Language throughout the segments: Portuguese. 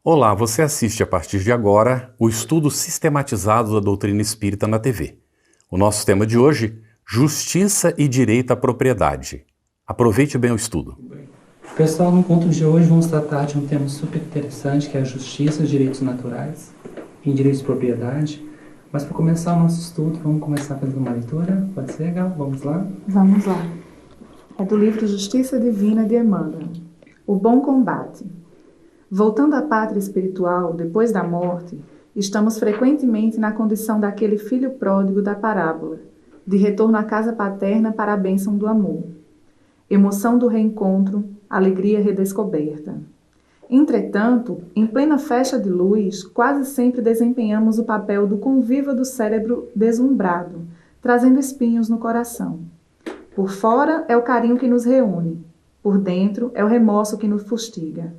Olá, você assiste a partir de agora o estudo sistematizado da doutrina espírita na TV. O nosso tema de hoje, Justiça e Direito à Propriedade. Aproveite bem o estudo. Pessoal, no encontro de hoje vamos tratar de um tema super interessante, que é a justiça e os direitos naturais e direitos de propriedade. Mas para começar o nosso estudo, vamos começar fazendo uma leitura. Pode ser, Gal? Vamos lá? Vamos lá. É do livro Justiça Divina de Emmanuel. O Bom Combate. Voltando à pátria espiritual, depois da morte, estamos frequentemente na condição daquele filho pródigo da parábola, de retorno à casa paterna para a bênção do amor. Emoção do reencontro, alegria redescoberta. Entretanto, em plena festa de luz, quase sempre desempenhamos o papel do conviva do cérebro deslumbrado, trazendo espinhos no coração. Por fora é o carinho que nos reúne, por dentro é o remorso que nos fustiga.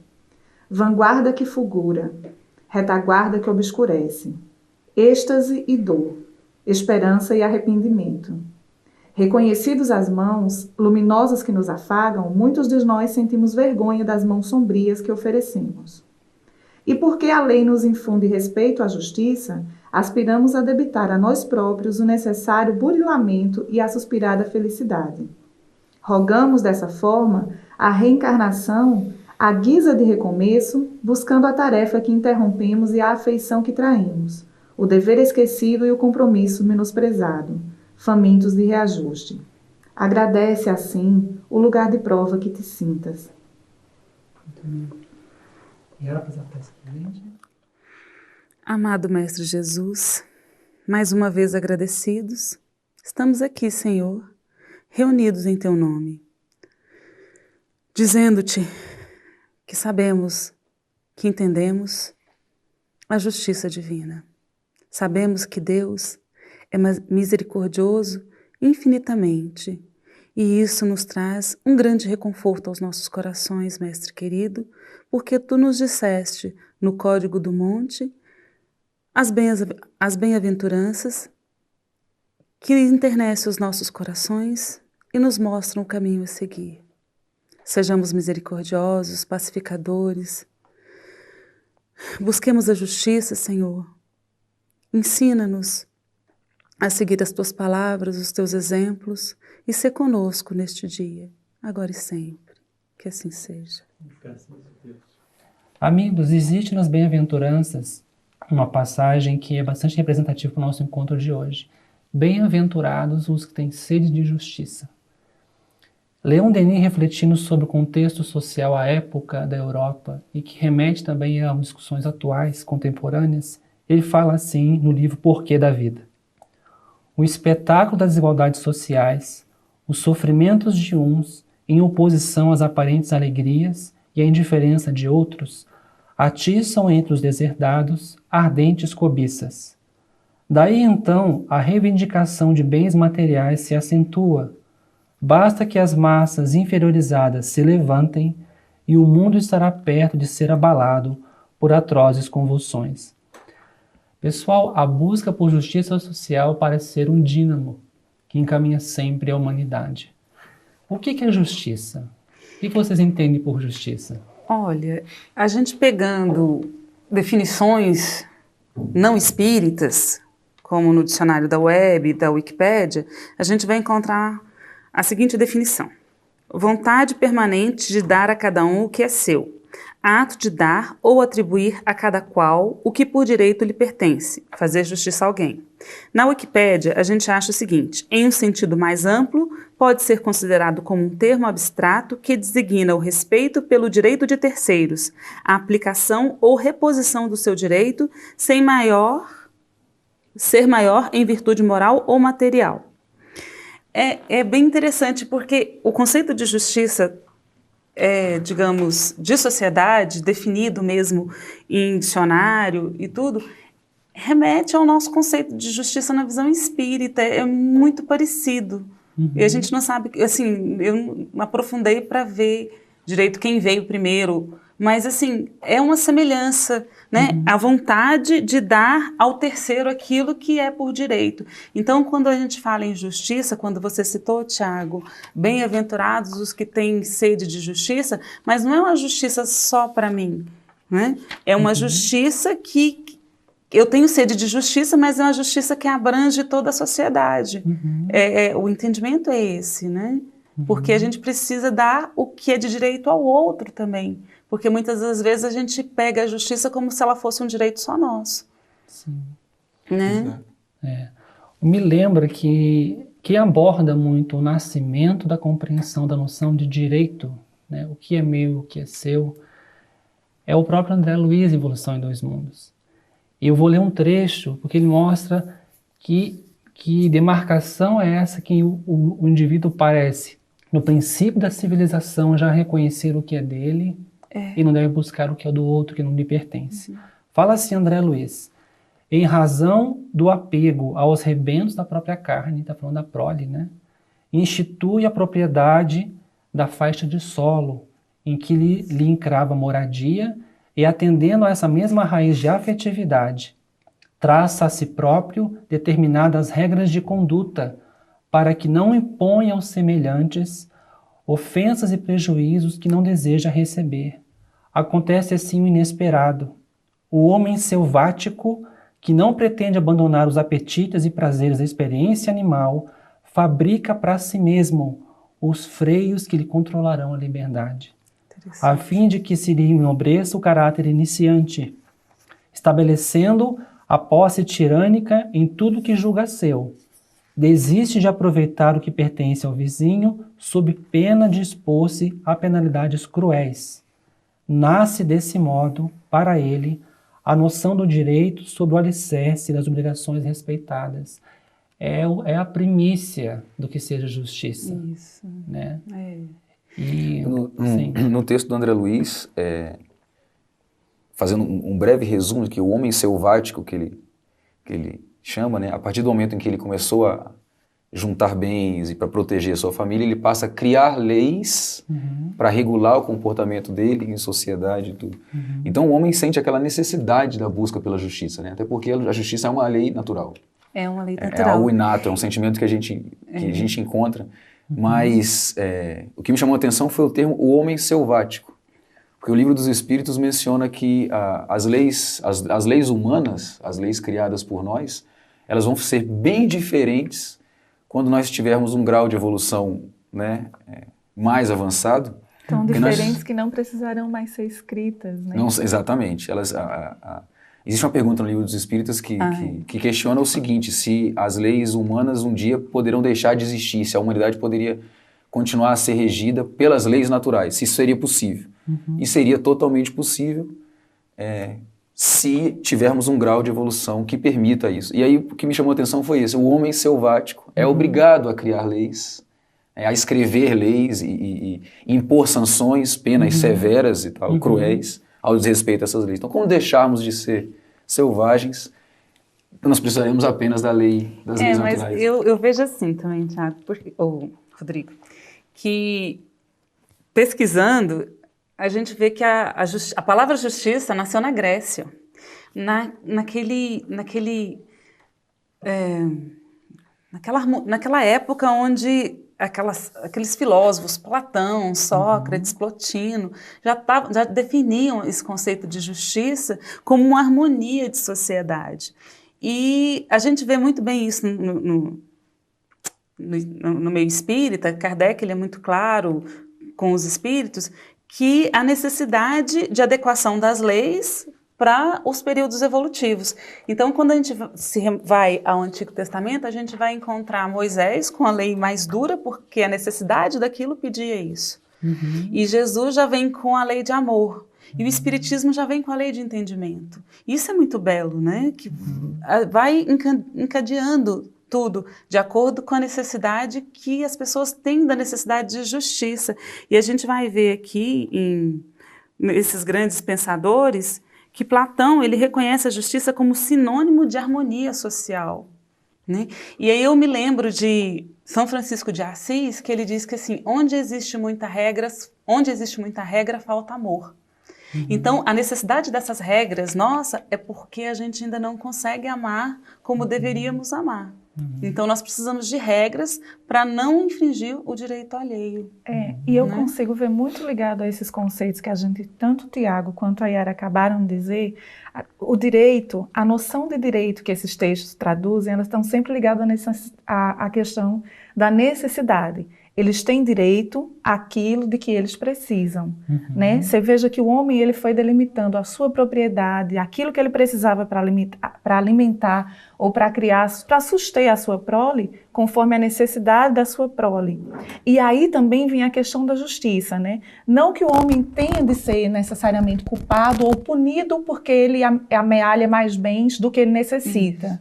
Vanguarda que fulgura, retaguarda que obscurece, êxtase e dor, esperança e arrependimento. Reconhecidos as mãos luminosas que nos afagam, muitos de nós sentimos vergonha das mãos sombrias que oferecemos. E porque a lei nos infunde respeito à justiça, aspiramos a debitar a nós próprios o necessário burilamento e a suspirada felicidade. Rogamos dessa forma a reencarnação à guisa de recomeço, buscando a tarefa que interrompemos e a afeição que traímos, o dever esquecido e o compromisso menosprezado, famintos de reajuste. Agradece, assim, o lugar de prova que te sintas. E ela faz a peça pra gente? Amado Mestre Jesus, mais uma vez agradecidos, estamos aqui, Senhor, reunidos em Teu nome, dizendo-te que sabemos, que entendemos a justiça divina. Sabemos que Deus é misericordioso infinitamente e isso nos traz um grande reconforto aos nossos corações, Mestre querido, porque Tu nos disseste no Código do Monte as bem-aventuranças que enternecem os nossos corações e nos mostram o caminho a seguir. Sejamos misericordiosos, pacificadores. Busquemos a justiça, Senhor. Ensina-nos a seguir as Tuas palavras, os Teus exemplos e ser conosco neste dia, agora e sempre. Que assim seja. Amigos, existe nas bem-aventuranças uma passagem que é bastante representativa para o nosso encontro de hoje. Bem-aventurados os que têm sede de justiça. Leon Denis, refletindo sobre o contexto social à época da Europa e que remete também a discussões atuais, contemporâneas, ele fala assim no livro Porquê da Vida. O espetáculo das desigualdades sociais, os sofrimentos de uns em oposição às aparentes alegrias e à indiferença de outros, atiçam entre os deserdados ardentes cobiças. Daí então a reivindicação de bens materiais se acentua. Basta que as massas inferiorizadas se levantem e o mundo estará perto de ser abalado por atrozes convulsões. Pessoal, a busca por justiça social parece ser um dínamo que encaminha sempre a humanidade. O que é justiça? O que vocês entendem por justiça? Olha, a gente pegando definições não espíritas, como no dicionário da Web, da Wikipédia, a gente vai encontrar a seguinte definição: vontade permanente de dar a cada um o que é seu, ato de dar ou atribuir a cada qual o que por direito lhe pertence, fazer justiça a alguém. Na Wikipédia, a gente acha o seguinte: em um sentido mais amplo, pode ser considerado como um termo abstrato que designa o respeito pelo direito de terceiros, a aplicação ou reposição do seu direito ser maior em virtude moral ou material. É bem interessante porque o conceito de justiça, digamos, de sociedade, definido mesmo em dicionário e tudo, remete ao nosso conceito de justiça na visão espírita, é muito parecido. E a gente não sabe, assim, eu não aprofundei para ver direito quem veio primeiro, mas assim, é uma semelhança, né? A vontade de dar ao terceiro aquilo que é por direito. Então, quando a gente fala em justiça, quando você citou, Tiago, bem-aventurados os que têm sede de justiça, mas não é uma justiça só para mim, né? É uma justiça que eu tenho sede de justiça, mas é uma justiça que abrange toda a sociedade. O entendimento é esse, né? Porque a gente precisa dar o que é de direito ao outro também. Porque muitas das vezes a gente pega a justiça como se ela fosse um direito só nosso. Sim. Né? Me lembra que aborda muito o nascimento da compreensão da noção de direito, né? O que é meu, o que é seu, é o próprio André Luiz, Evolução em Dois Mundos. E eu vou ler um trecho, porque ele mostra que demarcação é essa que o indivíduo parece, no princípio da civilização, já reconhecer o que é dele e não deve buscar o que é do outro, que não lhe pertence. Fala assim André Luiz: em razão do apego aos rebentos da própria carne, está falando da prole, né? Institui a propriedade da faixa de solo, em que lhe encrava moradia, e atendendo a essa mesma raiz de afetividade, traça a si próprio determinadas regras de conduta, para que não imponha aos semelhantes ofensas e prejuízos que não deseja receber. Acontece assim o inesperado. O homem selvático, que não pretende abandonar os apetites e prazeres da experiência animal, fabrica para si mesmo os freios que lhe controlarão a liberdade, a fim de que se lhe enobreça o caráter iniciante, estabelecendo a posse tirânica em tudo que julga seu. Desiste de aproveitar o que pertence ao vizinho, sob pena de expor-se a penalidades cruéis. Nasce desse modo, para ele, a noção do direito sob o alicerce das obrigações respeitadas. É a primícia do que seja justiça. Isso. Né? E no texto do André Luiz, fazendo um breve resumo, que o homem selvático que ele chama, né, a partir do momento em que ele começou a juntar bens e para proteger a sua família, ele passa a criar leis para regular o comportamento dele em sociedade e tudo. Então o homem sente aquela necessidade da busca pela justiça, né? Até porque a justiça é uma lei natural. É uma lei natural. É algo inato, é um sentimento que a gente encontra. Mas o que me chamou a atenção foi o termo o homem selvático. Porque o Livro dos Espíritos menciona que as leis humanas, as leis criadas por nós, elas vão ser bem diferentes quando nós tivermos um grau de evolução, né, mais avançado. Tão diferentes que não precisarão mais ser escritas, né? Não, exatamente. Existe uma pergunta no Livro dos Espíritos que questiona o seguinte: se as leis humanas um dia poderão deixar de existir, se a humanidade poderia continuar a ser regida pelas leis naturais, se isso seria possível. E seria totalmente possível se tivermos um grau de evolução que permita isso. E aí o que me chamou a atenção foi esse: o homem selvático é obrigado a criar leis, a escrever leis e impor sanções, penas severas e tal, cruéis, ao desrespeito a essas leis. Então, como deixarmos de ser selvagens, nós precisaremos apenas das leis naturais. Mas eu vejo assim também, Tiago, Rodrigo, que pesquisando, a gente vê que a palavra justiça nasceu na Grécia, naquela época onde aqueles filósofos, Platão, Sócrates, Plotino, já definiam esse conceito de justiça como uma harmonia de sociedade. E a gente vê muito bem isso no meio espírita. Kardec ele é muito claro com os espíritos que a necessidade de adequação das leis para os períodos evolutivos. Então, quando a gente vai ao Antigo Testamento, a gente vai encontrar Moisés com a lei mais dura, porque a necessidade daquilo pedia isso. E Jesus já vem com a lei de amor. E o Espiritismo já vem com a lei de entendimento. Isso é muito belo, né? Que vai encadeando tudo de acordo com a necessidade que as pessoas têm da necessidade de justiça. E a gente vai ver aqui, nesses grandes pensadores, que Platão ele reconhece a justiça como sinônimo de harmonia social, né? E aí eu me lembro de São Francisco de Assis, que ele diz que assim, onde existe muita regra, falta amor. Então, a necessidade dessas regras, nossa, é porque a gente ainda não consegue amar como deveríamos amar. Então, nós precisamos de regras para não infringir o direito alheio. E eu consigo ver muito ligado a esses conceitos que a gente, tanto o Tiago quanto a Yara acabaram de dizer, o direito, a noção de direito que esses textos traduzem, elas estão sempre ligadas à questão da necessidade. Eles têm direito àquilo de que eles precisam, né? Você veja que o homem ele foi delimitando a sua propriedade, aquilo que ele precisava para alimentar ou para criar, para suster a sua prole, conforme a necessidade da sua prole. E aí também vinha a questão da justiça, né? Não que o homem tenha de ser necessariamente culpado ou punido porque ele amealha mais bens do que ele necessita.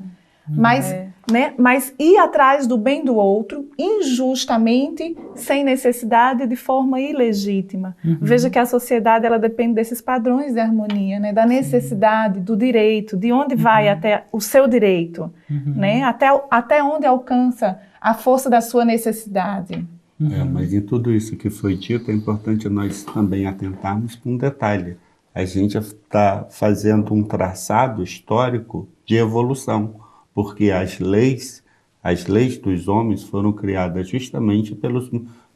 Mas ir atrás do bem do outro, injustamente, sem necessidade, de forma ilegítima. Veja que a sociedade ela depende desses padrões de harmonia, né? Da necessidade, do direito, de onde vai até o seu direito, né? Até onde alcança a força da sua necessidade. Mas em tudo isso que foi dito, é importante nós também atentarmos para um detalhe. A gente está fazendo um traçado histórico de evolução. Porque as leis dos homens foram criadas justamente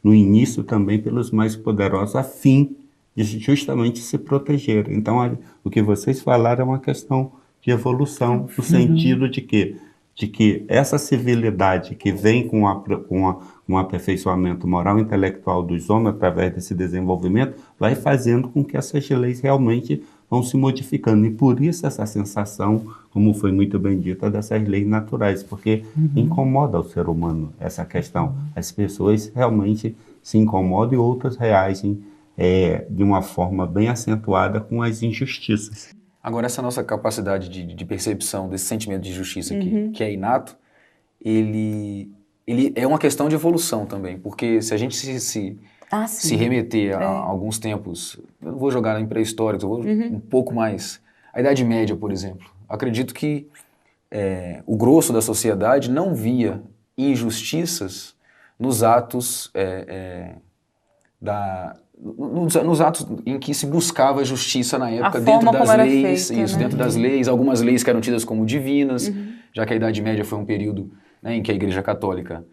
no início também pelos mais poderosos, a fim de justamente se proteger. Então, o que vocês falaram é uma questão de evolução, no sentido de que essa civilidade que vem com um aperfeiçoamento moral e intelectual dos homens através desse desenvolvimento, vai fazendo com que essas leis realmente vão se modificando. E por isso essa sensação, como foi muito bem dita, dessas leis naturais, porque incomoda o ser humano essa questão. As pessoas realmente se incomodam e outras reagem de uma forma bem acentuada com as injustiças. Agora, essa nossa capacidade de percepção desse sentimento de justiça que é inato, ele é uma questão de evolução também, porque se a gente se remeter a alguns tempos, eu não vou jogar em pré-históricos, eu vou um pouco mais, a Idade Média, por exemplo. Acredito que o grosso da sociedade não via injustiças nos atos nos atos em que se buscava justiça na época, dentro das leis, dentro das leis, algumas leis que eram tidas como divinas, já que a Idade Média foi um período, né, em que a Igreja Católica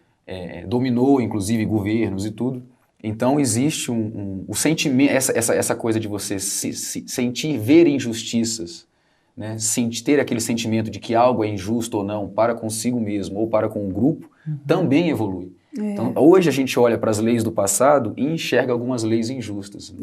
dominou, inclusive, governos e tudo. Então existe o sentimento, essa coisa de você sentir, ver injustiças, né, ter aquele sentimento de que algo é injusto ou não para consigo mesmo ou para com o grupo, também evolui. Então, hoje a gente olha para as leis do passado e enxerga algumas leis injustas.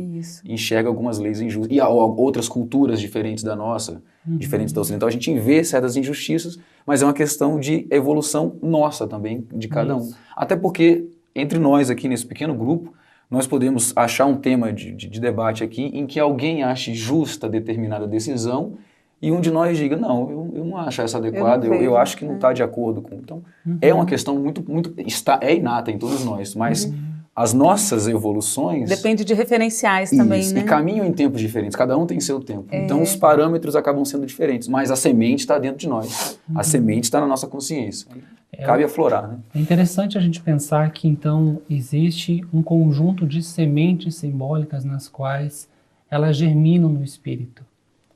Enxerga algumas leis injustas. E há outras culturas diferentes da nossa, diferentes da ocidental. A gente vê certas injustiças, mas é uma questão de evolução nossa também, de cada um. Até porque, entre nós aqui nesse pequeno grupo, nós podemos achar um tema de debate aqui em que alguém ache justa determinada decisão e um de nós diga, não, eu não acho essa adequada, eu acho que não está de acordo com... Então, é uma questão é inata em todos nós, mas as nossas evoluções... Depende de referenciais também, né? E caminham em tempos diferentes, cada um tem seu tempo. Então, os parâmetros acabam sendo diferentes, mas a semente está dentro de nós, a semente está na nossa consciência. Cabe aflorar, né? É interessante a gente pensar que, então, existe um conjunto de sementes simbólicas nas quais elas germinam no espírito.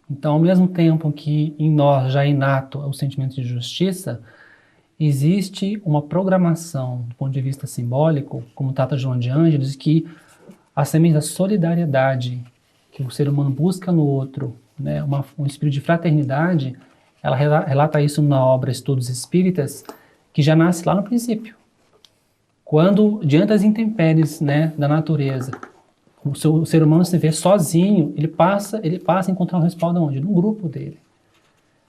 Então, ao mesmo tempo que em nós já é inato o sentimento de justiça, existe uma programação, do ponto de vista simbólico, como trata João de Ângeles, que a semente da solidariedade que o ser humano busca no outro, né, um espírito de fraternidade, ela relata isso na obra Estudos Espíritas, que já nasce lá no princípio. Quando, diante das intempéries, né, da natureza, o ser humano se vê sozinho, ele passa a encontrar um respaldo onde? No grupo dele.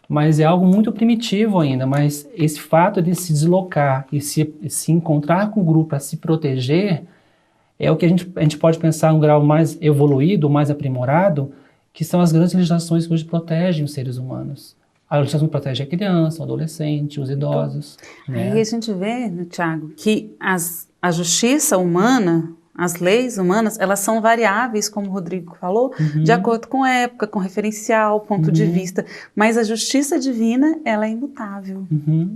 Mas é algo muito primitivo ainda, mas esse fato de se deslocar e se encontrar com o grupo para se proteger, é o que a gente pode pensar um grau mais evoluído, mais aprimorado, que são as grandes legislações que hoje protegem os seres humanos. A legislação protege a criança, o adolescente, os idosos. Né? Aí a gente vê, Tiago, que a justiça humana, as leis humanas, elas são variáveis, como o Rodrigo falou, de acordo com a época, com referencial, ponto de vista. Mas a justiça divina, ela é imutável. Né?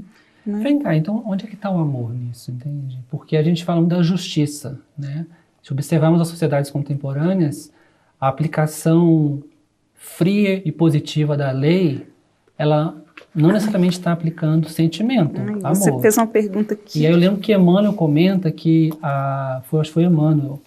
Vem cá, então onde é que está o amor nisso, entende? Porque a gente fala muito da justiça, né? Se observarmos as sociedades contemporâneas, a aplicação fria e positiva da lei, ela não necessariamente está aplicando sentimento, amor. Você fez uma pergunta aqui. E aí eu lembro que Emmanuel comenta que, acho que foi Emmanuel,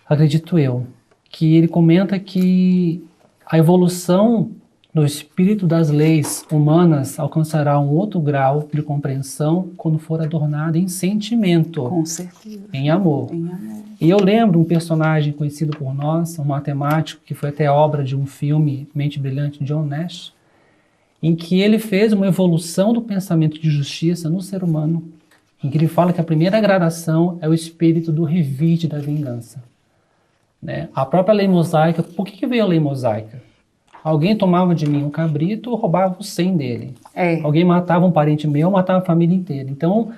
acredito eu, que ele comenta que a evolução do espírito das leis humanas alcançará um outro grau de compreensão quando for adornada em sentimento. Com certeza. Em amor. Em amor. E eu lembro um personagem conhecido por nós, um matemático, que foi até obra de um filme, Mente Brilhante, John Nash, em que ele fez uma evolução do pensamento de justiça no ser humano, em que ele fala que a primeira gradação é o espírito do revide da vingança. Né? A própria lei mosaica, por que veio a lei mosaica? Alguém tomava de mim um cabrito, eu roubava o 100 dele. Alguém matava um parente meu, matava a família inteira. Então,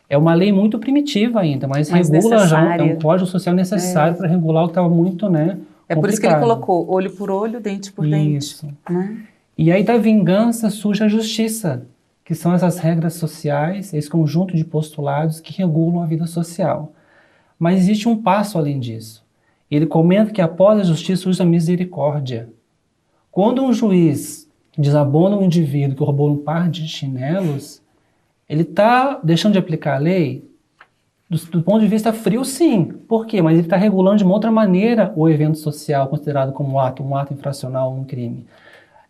é uma lei muito primitiva ainda, mas regula já, é um código social necessário para regular o que estava muito, né, complicado. Por isso que ele colocou olho por olho, dente por isso. dente. Né? E aí da vingança surge a justiça, que são essas regras sociais, esse conjunto de postulados que regulam a vida social. Mas existe um passo além disso. Ele comenta que após a justiça surge a misericórdia. Quando um juiz desabona um indivíduo que roubou um par de chinelos, ele está deixando de aplicar a lei? Do ponto de vista frio, sim. Por quê? Mas ele está regulando de uma outra maneira o evento social considerado como um ato infracional, um crime.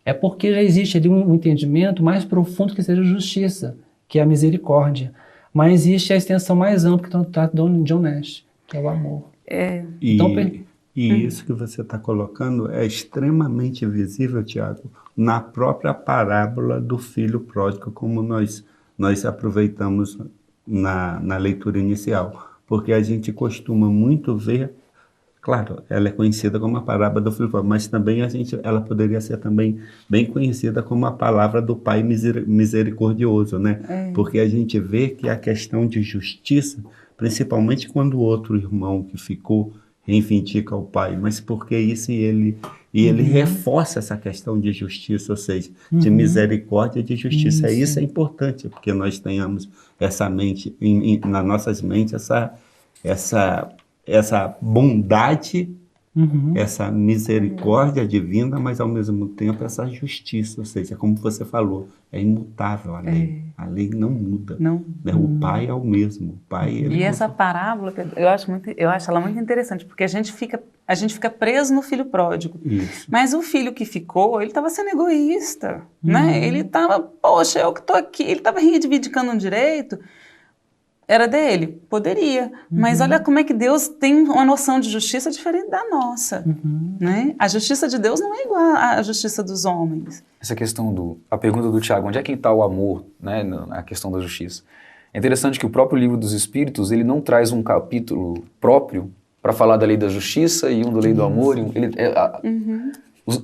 É porque já existe ali um entendimento mais profundo que seja justiça, que é a misericórdia. Mas existe a extensão mais ampla que trata de John Nash, que é o amor. Isso que você está colocando é extremamente visível, Tiago, na própria parábola do filho pródigo, como nós aproveitamos na leitura inicial. Porque a gente costuma muito ver, claro, ela é conhecida como a parábola do filho pródigo, mas também ela poderia ser também bem conhecida como a palavra do pai misericordioso, né? Porque a gente vê que a questão de justiça, principalmente quando o outro irmão que ficou reivindica o pai, mas porque isso ele reforça essa questão de justiça, ou seja, de misericórdia e de justiça. Isso é importante, porque nós tenhamos essa mente, nas nossas mentes, essa bondade, essa misericórdia divina, mas ao mesmo tempo essa justiça, ou seja, como você falou, é imutável a lei. A lei não muda. Não. Né? O pai é o mesmo. O pai, essa parábola, eu acho ela muito interessante, porque a gente fica preso no filho pródigo. Isso. Mas o filho que ficou, ele estava sendo egoísta, né? Ele estava, poxa, eu que estou aqui. Ele estava reivindicando um direito. Era dele? Poderia. Mas olha como é que Deus tem uma noção de justiça diferente da nossa. Né? A justiça de Deus não é igual à justiça dos homens. Essa questão a pergunta do Tiago, onde é que está o amor, né, na questão da justiça? É interessante que o próprio livro dos Espíritos, ele não traz um capítulo próprio para falar da lei da justiça e da lei do amor.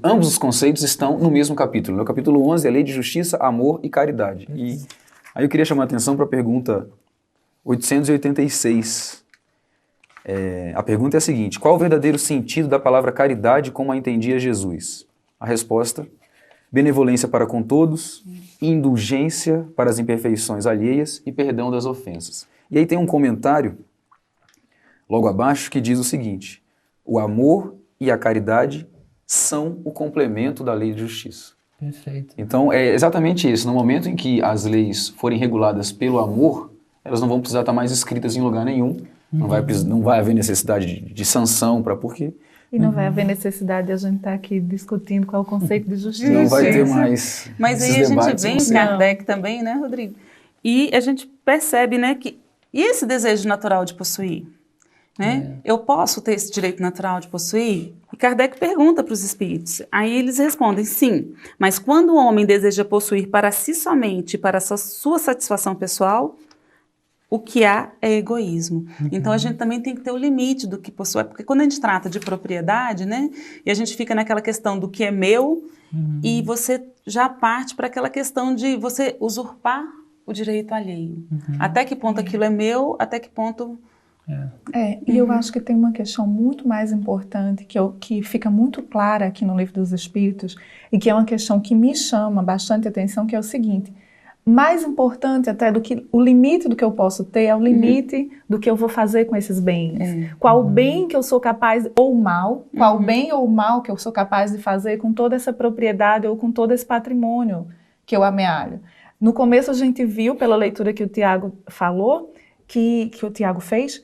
Ambos os conceitos estão no mesmo capítulo. No capítulo 11 é a lei de justiça, amor e caridade. E aí eu queria chamar a atenção para a pergunta 886. A pergunta é a seguinte: qual o verdadeiro sentido da palavra caridade como a entendia Jesus? A resposta: benevolência para com todos, indulgência para as imperfeições alheias e perdão das ofensas. E aí tem um comentário logo abaixo que diz o seguinte: o amor e a caridade são o complemento da lei de justiça. Perfeito. Então é exatamente isso. No momento em que as leis forem reguladas pelo amor, elas não vão precisar estar mais escritas em lugar nenhum. Não vai haver necessidade de sanção para por quê. E não vai haver necessidade de a gente estar aqui discutindo qual é o conceito de justiça. Não vai ter mais. Mas aí a gente vem em Kardec também, né, Rodrigo? E a gente percebe, né, que e esse desejo natural de possuir? Né? Eu posso ter esse direito natural de possuir? E Kardec pergunta para os espíritos. Aí eles respondem sim. Mas quando o homem deseja possuir para si somente, para a sua satisfação pessoal, o que há é egoísmo. Então a gente também tem que ter o limite do que possui, porque quando a gente trata de propriedade, né, e a gente fica naquela questão do que é meu, e você já parte para aquela questão de você usurpar o direito alheio. Até que ponto aquilo é meu, até que ponto... E eu acho que tem uma questão muito mais importante, que fica muito clara aqui no Livro dos Espíritos, e que é uma questão que me chama bastante atenção, que é o seguinte: mais importante até do que o limite do que eu posso ter é o limite do que eu vou fazer com esses bens. Qual bem que eu sou capaz, ou mal, qual bem ou mal que eu sou capaz de fazer com toda essa propriedade ou com todo esse patrimônio que eu amealho. No começo a gente viu, pela leitura que o Tiago falou, que o Tiago fez,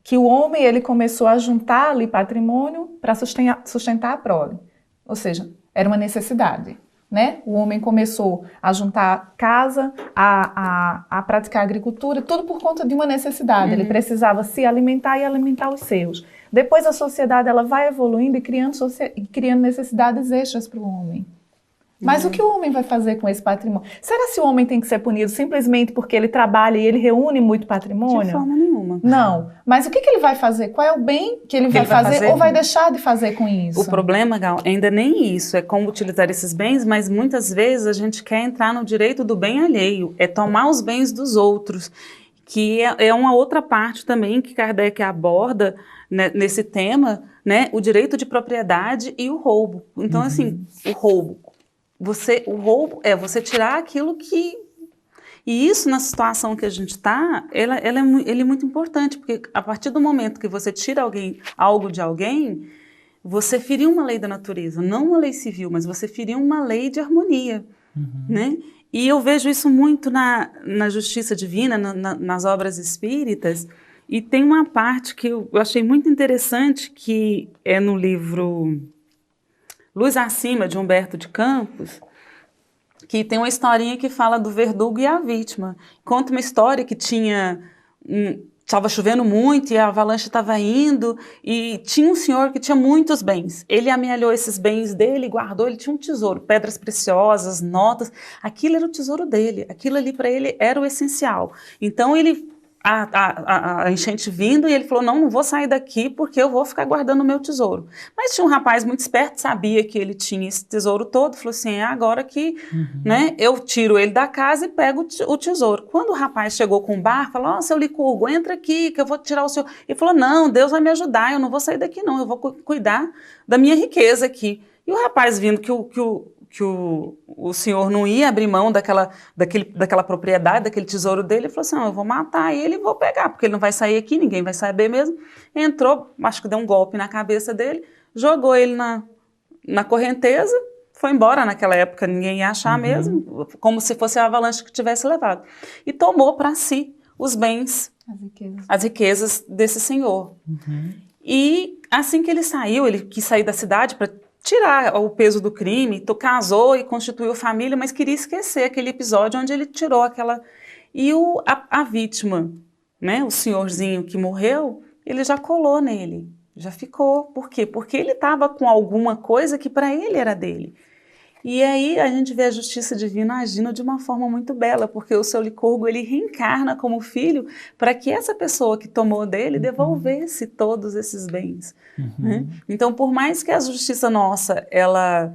que o homem ele começou a juntar ali patrimônio para sustentar a prole. Ou seja, era uma necessidade, né? O homem começou a juntar casa, a praticar agricultura, tudo por conta de uma necessidade. Ele precisava se alimentar e alimentar os seus. Depois a sociedade ela vai evoluindo e criando necessidades extras para o homem. Mas o que o homem vai fazer com esse patrimônio? Será que o homem tem que ser punido simplesmente porque ele trabalha e ele reúne muito patrimônio? De forma nenhuma. Não. Mas o que ele vai fazer? Qual é o bem que ele vai fazer ou vai deixar de fazer com isso? O problema, Gal, ainda nem isso, é como utilizar esses bens, mas muitas vezes a gente quer entrar no direito do bem alheio, é tomar os bens dos outros, que é uma outra parte também que Kardec aborda, né, nesse tema, né, o direito de propriedade e o roubo. Então, assim, o roubo é você tirar aquilo que... E isso, na situação que a gente está, ele é muito importante, porque a partir do momento que você tira algo de alguém, você feriu uma lei da natureza, não uma lei civil, mas você feriu uma lei de harmonia, né? E eu vejo isso muito na justiça divina, nas obras espíritas, e tem uma parte que eu achei muito interessante, que é no livro Luz Acima, de Humberto de Campos, que tem uma historinha que fala do verdugo e a vítima. Conta uma história que estava chovendo muito e a avalanche estava indo e tinha um senhor que tinha muitos bens. Ele amealhou esses bens dele e guardou, ele tinha um tesouro, pedras preciosas, notas, aquilo era o tesouro dele, aquilo ali para ele era o essencial. Então a enchente vindo e ele falou, não vou sair daqui porque eu vou ficar guardando o meu tesouro. Mas tinha um rapaz muito esperto, sabia que ele tinha esse tesouro todo, falou assim, é agora que né, eu tiro ele da casa e pego o tesouro. Quando o rapaz chegou com o barco, falou, seu Licurgo, entra aqui que eu vou tirar o seu... Ele falou, não, Deus vai me ajudar, eu não vou sair daqui não, eu vou cuidar da minha riqueza aqui. E o rapaz vindo que o senhor não ia abrir mão daquela propriedade, daquele tesouro dele, ele falou assim, eu vou matar ele e vou pegar, porque ele não vai sair aqui, ninguém vai saber mesmo. Entrou, acho que deu um golpe na cabeça dele, jogou ele na correnteza, foi embora. Naquela época ninguém ia achar mesmo, como se fosse a avalanche que tivesse levado. E tomou para si os bens, as riquezas desse senhor. E assim que ele saiu, ele quis sair da cidade para tirar o peso do crime, casou e constituiu família, mas queria esquecer aquele episódio onde ele tirou aquela... E a vítima, né, o senhorzinho que morreu, ele já colou nele, já ficou. Por quê? Porque ele estava com alguma coisa que para ele era dele. E aí a gente vê a justiça divina agindo de uma forma muito bela, porque o seu Licurgo, ele reencarna como filho para que essa pessoa que tomou dele devolvesse todos esses bens. Né? Então, por mais que a justiça nossa ela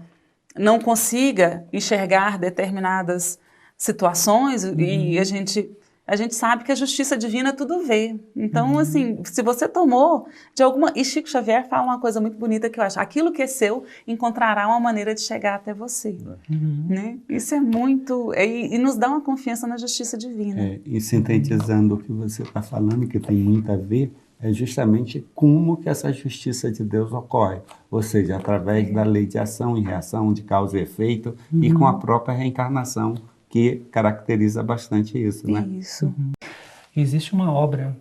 não consiga enxergar determinadas situações, e a gente sabe que a justiça divina tudo vê. Então, assim, se você tomou de alguma... E Chico Xavier fala uma coisa muito bonita que eu acho. Aquilo que é seu encontrará uma maneira de chegar até você. Né? Isso é muito... E nos dá uma confiança na justiça divina. E sintetizando o que você está falando, que tem muito a ver, é justamente como que essa justiça de Deus ocorre. Ou seja, através da lei de ação e reação, de causa e efeito, e com a própria reencarnação, que caracteriza bastante isso, né? Isso. Existe uma obra,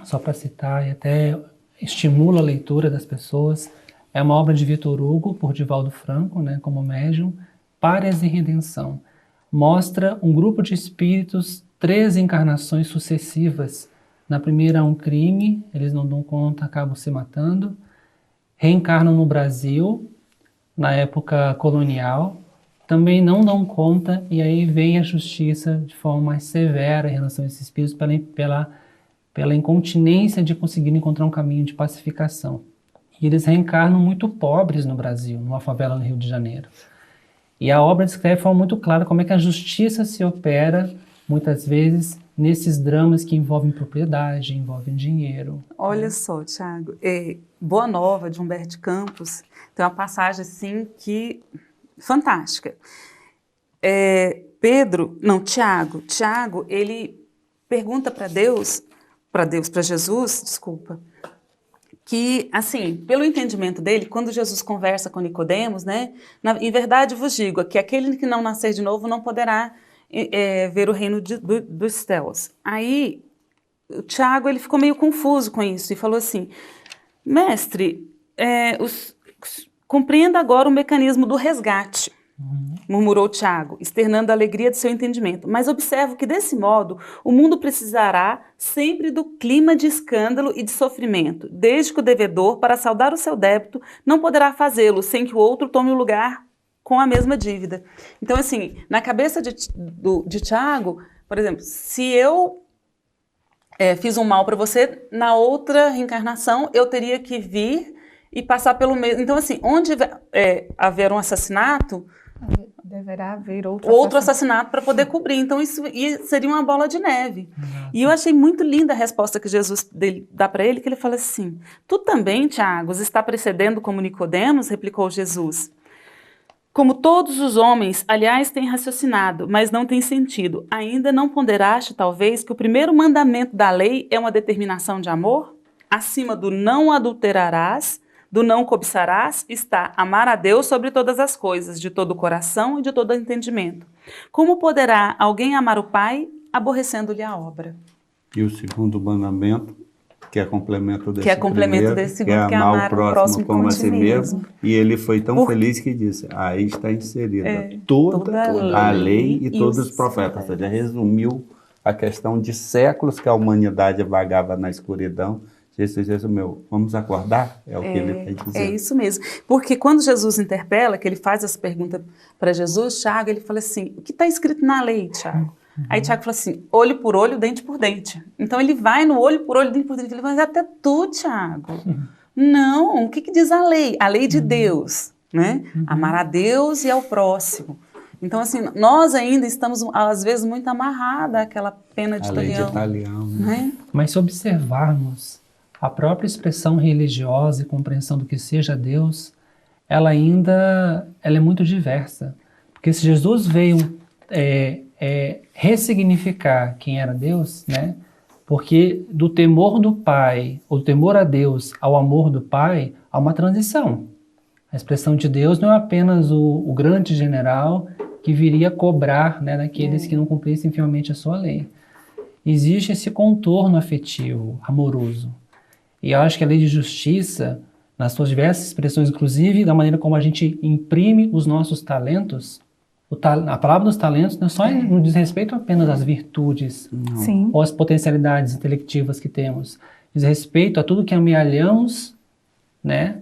só para citar, e até estimula a leitura das pessoas, é uma obra de Vitor Hugo, por Divaldo Franco, né, como médium, Párias e Redenção. Mostra um grupo de espíritos, 3 encarnações sucessivas. Na primeira, um crime, eles não dão conta, acabam se matando. Reencarnam no Brasil, na época colonial, também não dão conta, e aí vem a justiça de forma mais severa em relação a esses espíritos pela incontinência de conseguir encontrar um caminho de pacificação. E eles reencarnam muito pobres no Brasil, numa favela no Rio de Janeiro. E a obra descreve de forma muito clara como é que a justiça se opera, muitas vezes, nesses dramas que envolvem propriedade, envolvem dinheiro. Olha só, Tiago, Boa Nova, de Humberto de Campos, tem uma passagem assim que... fantástica. Tiago, ele pergunta para Jesus, que, assim, pelo entendimento dele, quando Jesus conversa com Nicodemos, né, em verdade vos digo que aquele que não nascer de novo não poderá ver o reino dos céus. Aí, o Tiago, ele ficou meio confuso com isso e falou assim, mestre, compreenda agora o mecanismo do resgate, murmurou Tiago, externando a alegria de seu entendimento. Mas observo que, desse modo, o mundo precisará sempre do clima de escândalo e de sofrimento, desde que o devedor, para saldar o seu débito, não poderá fazê-lo sem que o outro tome o lugar com a mesma dívida. Então, assim, na cabeça de Tiago, por exemplo, se eu fiz um mal para você, na outra reencarnação eu teria que vir e passar pelo mesmo. Então, assim, onde haver um assassinato, deverá haver outro assassinato para poder cobrir. Então, isso seria uma bola de neve. E eu achei muito linda a resposta que Jesus dá para ele, que ele fala assim, tu também, Tiago, está precedendo como Nicodemos, replicou Jesus. Como todos os homens, aliás, têm raciocinado, mas não tem sentido. Ainda não ponderaste, talvez, que o primeiro mandamento da lei é uma determinação de amor? Acima do não adulterarás, do não cobiçarás, está amar a Deus sobre todas as coisas, de todo o coração e de todo o entendimento. Como poderá alguém amar o Pai, aborrecendo-lhe a obra? E o segundo mandamento, que é complemento desse segundo, que é amar o próximo como a si mesmo. E ele foi tão feliz que disse, aí está inserida toda a lei e todos os profetas. Ou seja, resumiu a questão de séculos que a humanidade vagava na escuridão. Jesus resumiu, vamos acordar? É o que ele está dizendo. É isso mesmo. Porque quando Jesus interpela, que ele faz essa pergunta para Jesus, Tiago, ele fala assim, o que está escrito na lei, Tiago? Aí Tiago fala assim, olho por olho, dente por dente. Então ele vai no olho por olho, dente por dente. Ele fala, mas até tu, Tiago. Não, o que diz a lei? A lei de Deus, né? Amar a Deus e ao próximo. Então, assim, nós ainda estamos, às vezes, muito amarrados àquela pena de Italião. Né? Mas se observarmos a própria expressão religiosa e compreensão do que seja Deus, ela é muito diversa. Porque se Jesus veio ressignificar quem era Deus, né? Porque do temor do Pai, ou do temor a Deus ao amor do Pai, há uma transição. A expressão de Deus não é apenas o grande general que viria cobrar, né, daqueles que não cumprissem fielmente a sua lei. Existe esse contorno afetivo, amoroso. E eu acho que a lei de justiça, nas suas diversas expressões, inclusive da maneira como a gente imprime os nossos talentos, a palavra dos talentos não diz respeito apenas às virtudes ou às potencialidades intelectivas que temos. Diz respeito a tudo que amealhamos, né,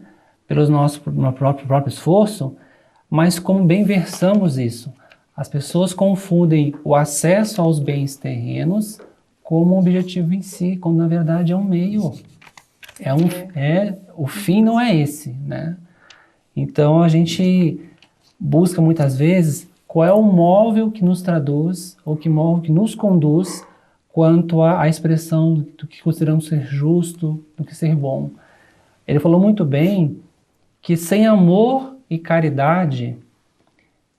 pelo nosso próprio esforço, mas como bem versamos isso. As pessoas confundem o acesso aos bens terrenos como um objetivo em si, quando na verdade é um meio. O fim não é esse, né? Então a gente busca muitas vezes qual é o móvel que nos traduz, ou que móvel que nos conduz quanto à expressão do que consideramos ser justo, do que ser bom. Ele falou muito bem que sem amor e caridade,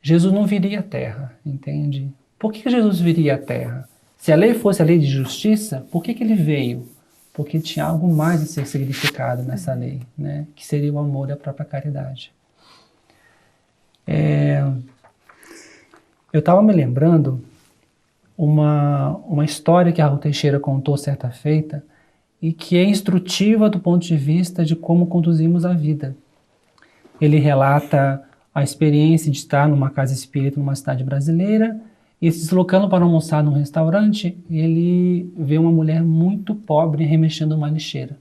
Jesus não viria à Terra, entende? Por que Jesus viria à Terra? Se a lei fosse a lei de justiça, por que ele veio? Porque tinha algo mais a ser significado nessa lei, né? Que seria o amor e a própria caridade. Eu estava me lembrando uma história que a Raul Teixeira contou certa feita e que é instrutiva do ponto de vista de como conduzimos a vida. Ele relata a experiência de estar numa casa espírita numa cidade brasileira e se deslocando para almoçar num restaurante, ele vê uma mulher muito pobre remexendo uma lixeira.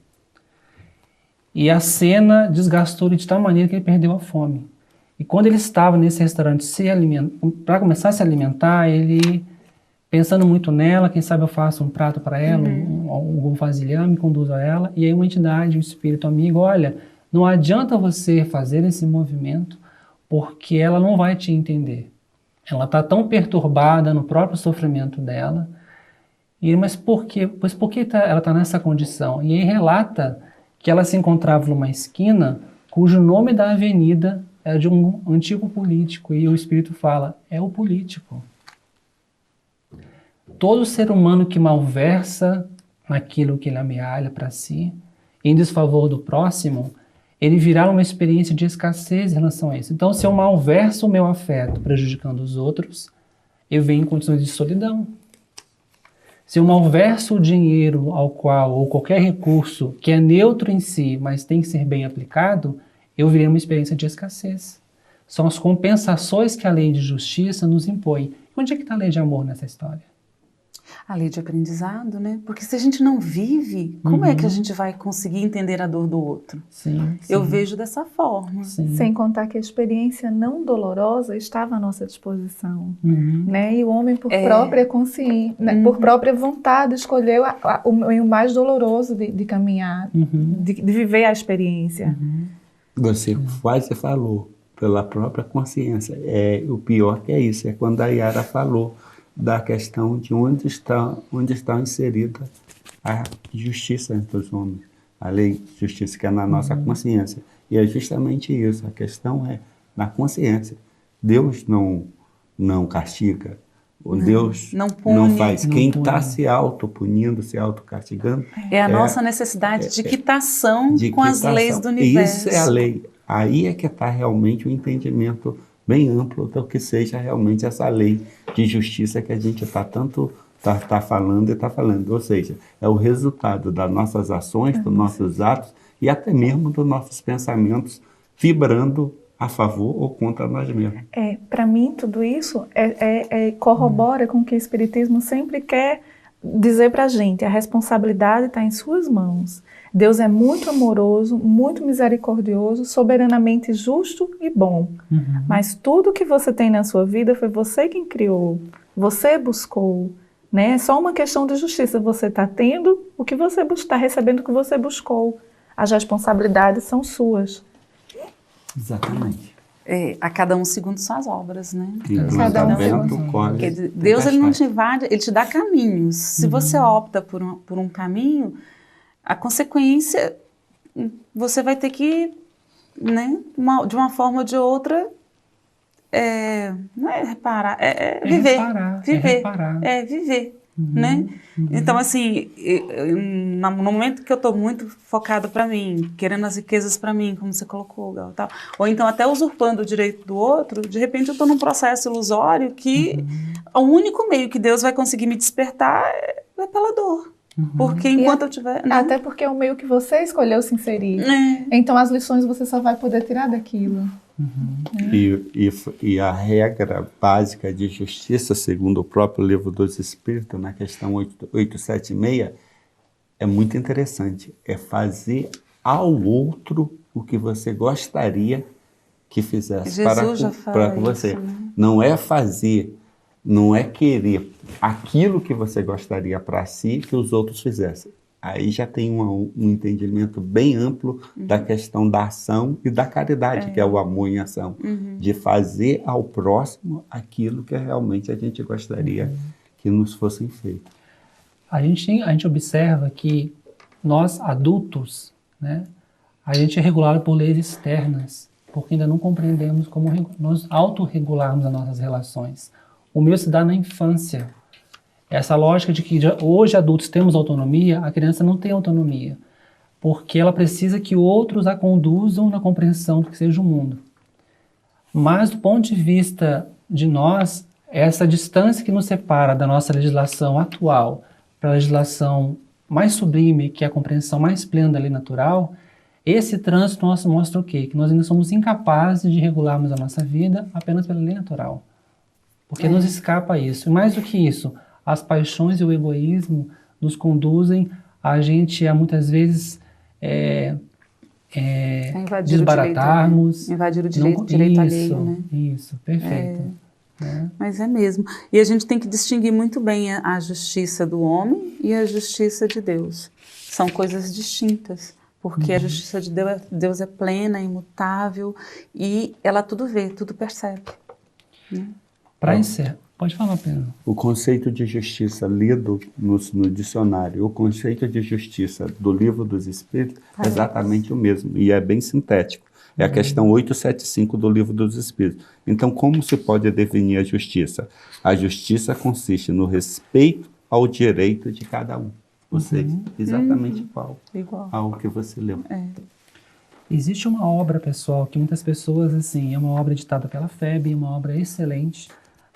E a cena desgastou-lhe de tal maneira que ele perdeu a fome. E quando ele estava nesse restaurante para começar a se alimentar, ele, pensando muito nela, quem sabe eu faço um prato para ela, algum vasilhame, conduzo a ela, e aí uma entidade, um espírito amigo, olha, não adianta você fazer esse movimento, porque ela não vai te entender. Ela está tão perturbada no próprio sofrimento dela, mas por quê? Pois por que ela está nessa condição? E aí relata que ela se encontrava numa esquina cujo nome da avenida era de um antigo político, e o espírito fala, é o político. Todo ser humano que malversa naquilo que ele amealha para si, em desfavor do próximo, ele virá uma experiência de escassez em relação a isso. Então, se eu malverso o meu afeto prejudicando os outros, eu venho em condições de solidão. Se eu malverso o dinheiro ao qual, ou qualquer recurso que é neutro em si, mas tem que ser bem aplicado, eu virei uma experiência de escassez. São as compensações que a lei de justiça nos impõe. Onde é que está a lei de amor nessa história? A lei de aprendizado, né? Porque se a gente não vive, como é que a gente vai conseguir entender a dor do outro? Sim, Eu vejo dessa forma. Sim. Sem contar que a experiência não dolorosa estava à nossa disposição, né? E o homem, por própria consciência, né? Por própria vontade, escolheu o mais doloroso de caminhar, de viver a experiência. Você quase falou, pela própria consciência. O pior que é isso, é quando a Yara falou da questão de onde está inserida a justiça entre os homens, a lei de justiça que é na nossa consciência. E é justamente isso, a questão é na consciência. Deus não castiga, Deus não pune, não faz. Quem pune. está se auto-punindo, se auto-castigando... É a nossa necessidade de quitação com as leis do universo. Isso é a lei. Aí é que está realmente o entendimento bem amplo do que seja realmente essa lei de justiça que a gente está falando e está falando. Ou seja, é o resultado das nossas ações, dos nossos atos e até mesmo dos nossos pensamentos vibrando a favor ou contra nós mesmos. Para mim, tudo isso corrobora com o que o Espiritismo sempre quer dizer para a gente. A responsabilidade está em suas mãos. Deus é muito amoroso, muito misericordioso, soberanamente justo e bom. Mas tudo que você tem na sua vida foi você quem criou, você buscou, né? É só uma questão de justiça. Você está tendo o que você está recebendo o que você buscou. As responsabilidades são suas. Exatamente. A cada um segundo suas obras, né? Cada um Porque Deus ele não te invade, ele te dá caminhos. Se você opta por um caminho, a consequência você vai ter que, né, de uma forma ou de outra, não é reparar, viver. Viver. Né? Então, assim, no momento que eu estou muito focada para mim, querendo as riquezas para mim, como você colocou, Gal, tal, ou então até usurpando o direito do outro, de repente eu estou num processo ilusório que o único meio que Deus vai conseguir me despertar é pela dor. Porque enquanto eu tiver... Né? Até porque é o meio que você escolheu se inserir. Então as lições você só vai poder tirar daquilo. E a regra básica de justiça, segundo o próprio Livro dos Espíritos, na questão 876, é muito interessante. É fazer ao outro o que você gostaria que fizesse para você. Isso, né? Não é fazer, não é querer aquilo que você gostaria para si que os outros fizessem. Aí já tem um entendimento bem amplo da questão da ação e da caridade, que é o amor em ação. De fazer ao próximo aquilo que realmente a gente gostaria que nos fossem feito. A gente observa que nós, adultos, né, a gente é regulado por leis externas, porque ainda não compreendemos como nós autorregularmos as nossas relações. O meu se dá na infância. Essa lógica de que hoje adultos temos autonomia, a criança não tem autonomia, porque ela precisa que outros a conduzam na compreensão do que seja o mundo. Mas do ponto de vista de nós, essa distância que nos separa da nossa legislação atual para a legislação mais sublime, que é a compreensão mais plena da lei natural, esse trânsito nosso mostra o quê? Que nós ainda somos incapazes de regularmos a nossa vida apenas pela lei natural. Porque nos escapa isso. E mais do que isso, as paixões e o egoísmo nos conduzem a gente a muitas vezes desbaratarmos. Invadir o direito alheio, né? Isso, perfeito. Mas é mesmo. E a gente tem que distinguir muito bem a justiça do homem e a justiça de Deus. São coisas distintas. Porque a justiça de Deus é plena, imutável e ela tudo vê, tudo percebe. Né? Para encerrar. Pode falar, Pedro. O conceito de justiça lido no dicionário, o conceito de justiça do Livro dos Espíritos é exatamente o mesmo, e é bem sintético. É a questão 875 do Livro dos Espíritos. Então, como se pode definir a justiça? A justiça consiste no respeito ao direito de cada um. Ou seja, exatamente Igual. ao que você leu. Existe uma obra, pessoal, que muitas pessoas, assim, é uma obra editada pela FEB, uma obra excelente,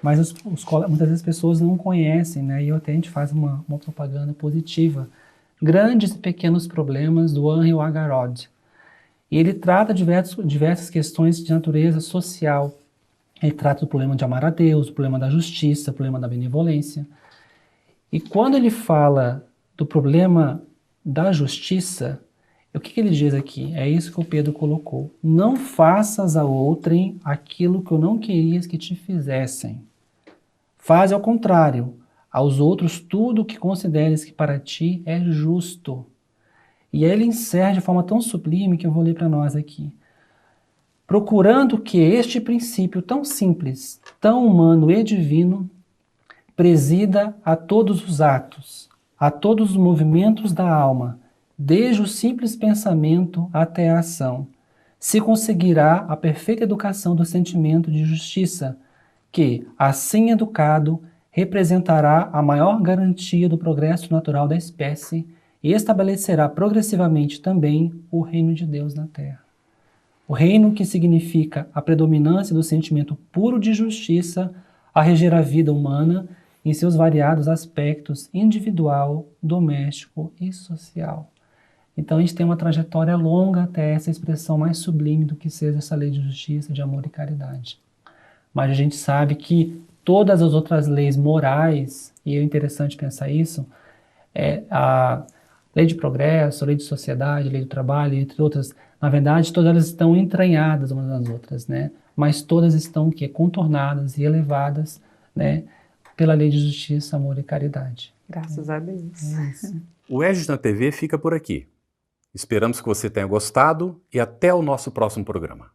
mas muitas vezes as pessoas não conhecem, né? E até a gente faz uma propaganda positiva. Grandes e Pequenos Problemas, do Henri Ouagarod. E ele trata diversas questões de natureza social. Ele trata do problema de amar a Deus, do problema da justiça, do problema da benevolência. E quando ele fala do problema da justiça, o que ele diz aqui? É isso que o Pedro colocou. Não faças a outrem aquilo que eu não querias que te fizessem. Faz ao contrário, aos outros tudo o que consideres que para ti é justo. E aí ele encerra de forma tão sublime que eu vou ler para nós aqui. Procurando que este princípio tão simples, tão humano e divino, presida a todos os atos, a todos os movimentos da alma, desde o simples pensamento até a ação, se conseguirá a perfeita educação do sentimento de justiça, que, assim educado, representará a maior garantia do progresso natural da espécie e estabelecerá progressivamente também o reino de Deus na Terra. O reino que significa a predominância do sentimento puro de justiça a reger a vida humana em seus variados aspectos individual, doméstico e social. Então a gente tem uma trajetória longa até essa expressão mais sublime do que seja essa lei de justiça, de amor e caridade. Mas a gente sabe que todas as outras leis morais, e é interessante pensar isso, a lei de progresso, a lei de sociedade, a lei do trabalho, entre outras, na verdade todas elas estão entranhadas umas nas outras, né? Mas todas estão contornadas e elevadas, né, pela lei de justiça, amor e caridade. Graças a Deus. O EJUS na TV fica por aqui. Esperamos que você tenha gostado e até o nosso próximo programa.